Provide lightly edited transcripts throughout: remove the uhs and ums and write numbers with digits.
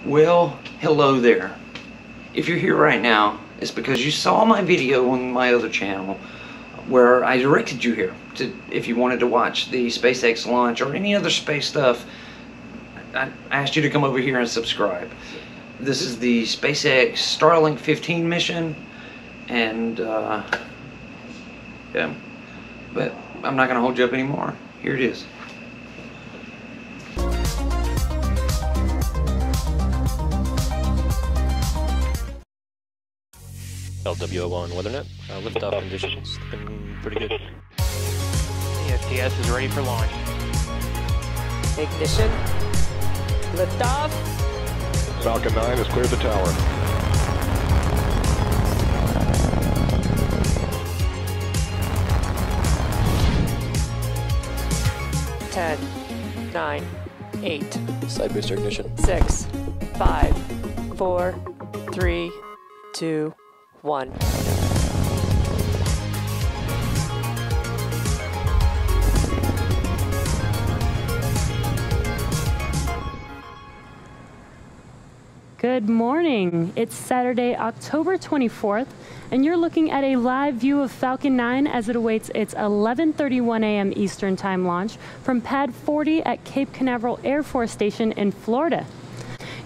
Well, hello there. If you're here right now, it's because you saw my video on my other channel where I directed you here to, if you wanted to watch the SpaceX launch or any other space stuff. I asked you to come over here and subscribe. This is the SpaceX Starlink 15 mission, and yeah, but I'm not going to hold you up anymore. Here it is. LWO1 WeatherNet. Liftoff conditions looking pretty good. The STS is ready for launch. Ignition. Liftoff. Falcon 9 has cleared the tower. Ten, 9, 8, Side booster ignition. 6, 5, 4, 3, 2, 1. Good morning. It's Saturday, October 24th, and you're looking at a live view of Falcon 9 as it awaits its 11:31 a.m. Eastern Time launch from Pad 40 at Cape Canaveral Air Force Station in Florida.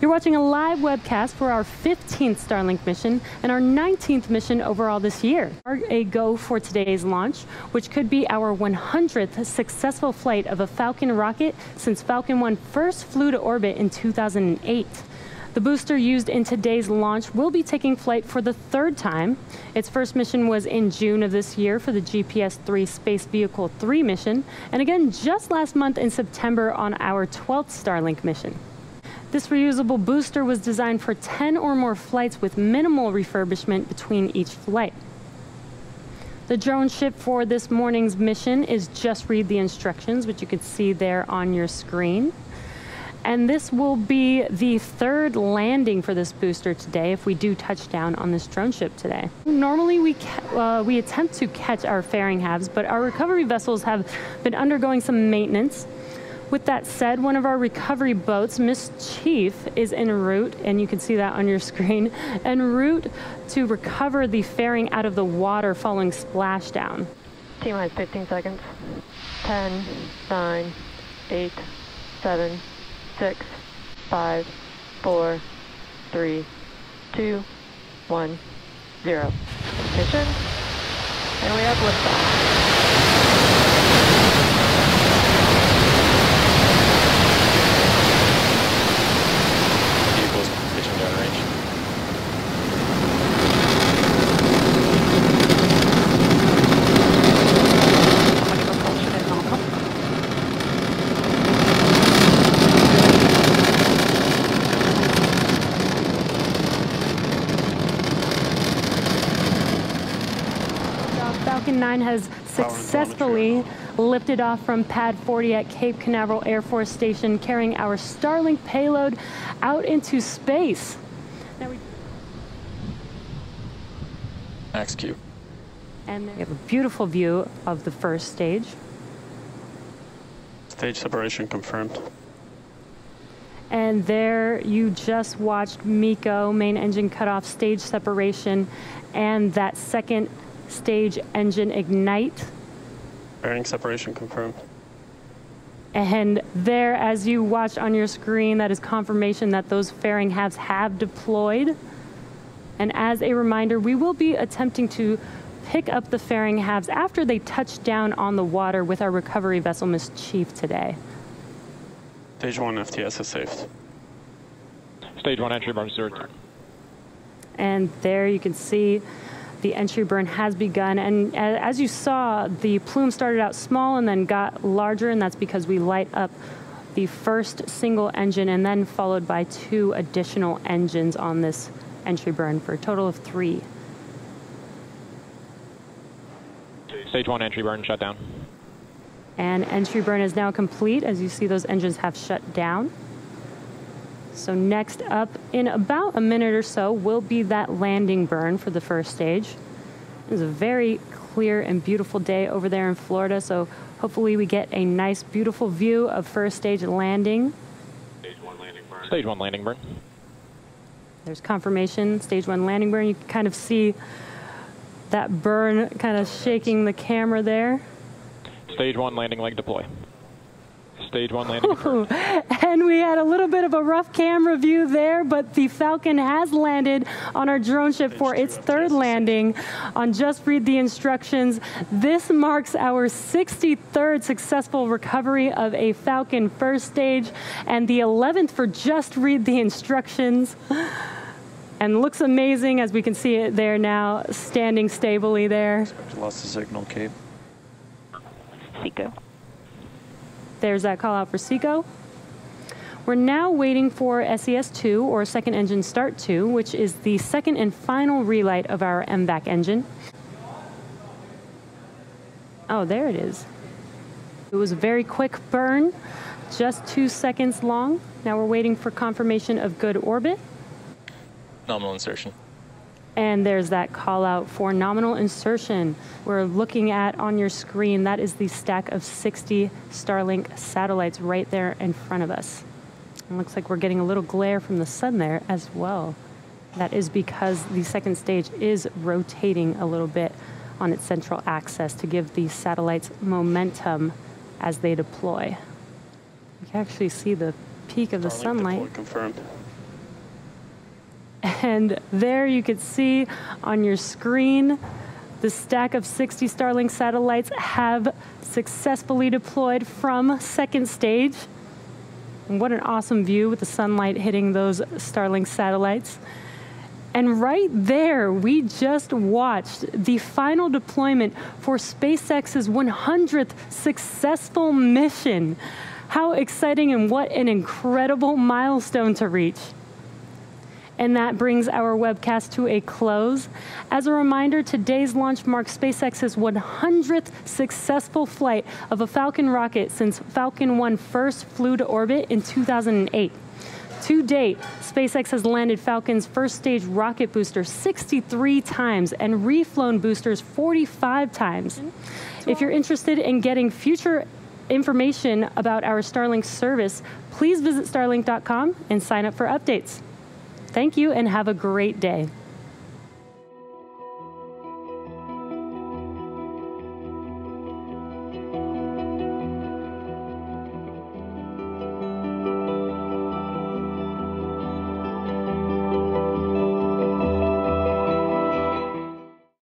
You're watching a live webcast for our 15th Starlink mission and our 19th mission overall this year. A go for today's launch, which could be our 100th successful flight of a Falcon rocket since Falcon 1 first flew to orbit in 2008. The booster used in today's launch will be taking flight for the third time. Its first mission was in June of this year for the GPS-3 Space Vehicle 3 mission, and again just last month in September on our 12th Starlink mission. This reusable booster was designed for 10 or more flights with minimal refurbishment between each flight. The drone ship for this morning's mission is Just Read the Instructions, which you can see there on your screen. And this will be the third landing for this booster today if we do touch down on this drone ship today. Normally we attempt to catch our fairing halves, but our recovery vessels have been undergoing some maintenance. With that said, one of our recovery boats, Miss Chief, is en route, and you can see that on your screen, en route to recover the fairing out of the water following splashdown. T-minus 15 seconds. 10, 9, 8, 7, 6, 5, 4, 3, 2, 1, 0. Ignition. And we have liftoff. Vehicles pitching downrange. Falcon 9 has successfully lifted off from Pad 40 at Cape Canaveral Air Force Station, carrying our Starlink payload out into space. Now Max Q. and we have a beautiful view of the first stage. Stage separation confirmed. And there you just watched MECO, main engine cutoff, stage separation, and that second stage engine ignite. Bearing separation confirmed. And there, as you watch on your screen, that is confirmation that those fairing halves have deployed. And as a reminder, we will be attempting to pick up the fairing halves after they touch down on the water with our recovery vessel, Miss Chief, today. Stage 1 FTS is saved. Stage 1 entry burn zero. And there you can see the entry burn has begun. And as you saw, the plume started out small and then got larger, and that's because we light up the first single engine and then followed by 2 additional engines on this entry burn for a total of 3. Stage 1 entry burn shut down. And entry burn is now complete. As you see, those engines have shut down. So next up, in about a minute or so, will be that landing burn for the first stage. It was a very clear and beautiful day over there in Florida, so hopefully we get a nice, beautiful view of first stage landing. Stage 1 landing burn. There's confirmation, stage 1 landing burn. You can kind of see that burn kind of shaking the camera there. Stage 1 landing leg deploy. Stage 1 landing confirmed. And we had a little bit of a rough camera view there, but the Falcon has landed on our drone ship for its 3rd landing on Just Read the Instructions. This marks our 63rd successful recovery of a Falcon first stage and the 11th for Just Read the Instructions. And looks amazing as we can see it there now, standing stably there. Lost the signal, Cape. Seco. There's that call out for SECO. We're now waiting for SES-2, or Second Engine Start 2, which is the second and final relight of our MVAC engine. Oh, there it is. It was a very quick burn, just 2 seconds long. Now we're waiting for confirmation of good orbit. Nominal insertion. And there's that call out for nominal insertion. We're looking at on your screen, that is the stack of 60 Starlink satellites right there in front of us. It looks like we're getting a little glare from the sun there as well. That is because the second stage is rotating a little bit on its central axis to give the satellites momentum as they deploy. You can actually see the peak of the Starlink sunlight. deploy confirmed. And there you can see on your screen, the stack of 60 Starlink satellites have successfully deployed from second stage. And what an awesome view with the sunlight hitting those Starlink satellites. And right there, we just watched the final deployment for SpaceX's 100th successful mission. How exciting and what an incredible milestone to reach. And that brings our webcast to a close. As a reminder, today's launch marks SpaceX's 100th successful flight of a Falcon rocket since Falcon 1 first flew to orbit in 2008. To date, SpaceX has landed Falcon's first stage rocket booster 63 times and reflown boosters 45 times. If you're interested in getting future information about our Starlink service, please visit starlink.com and sign up for updates. Thank you and have a great day.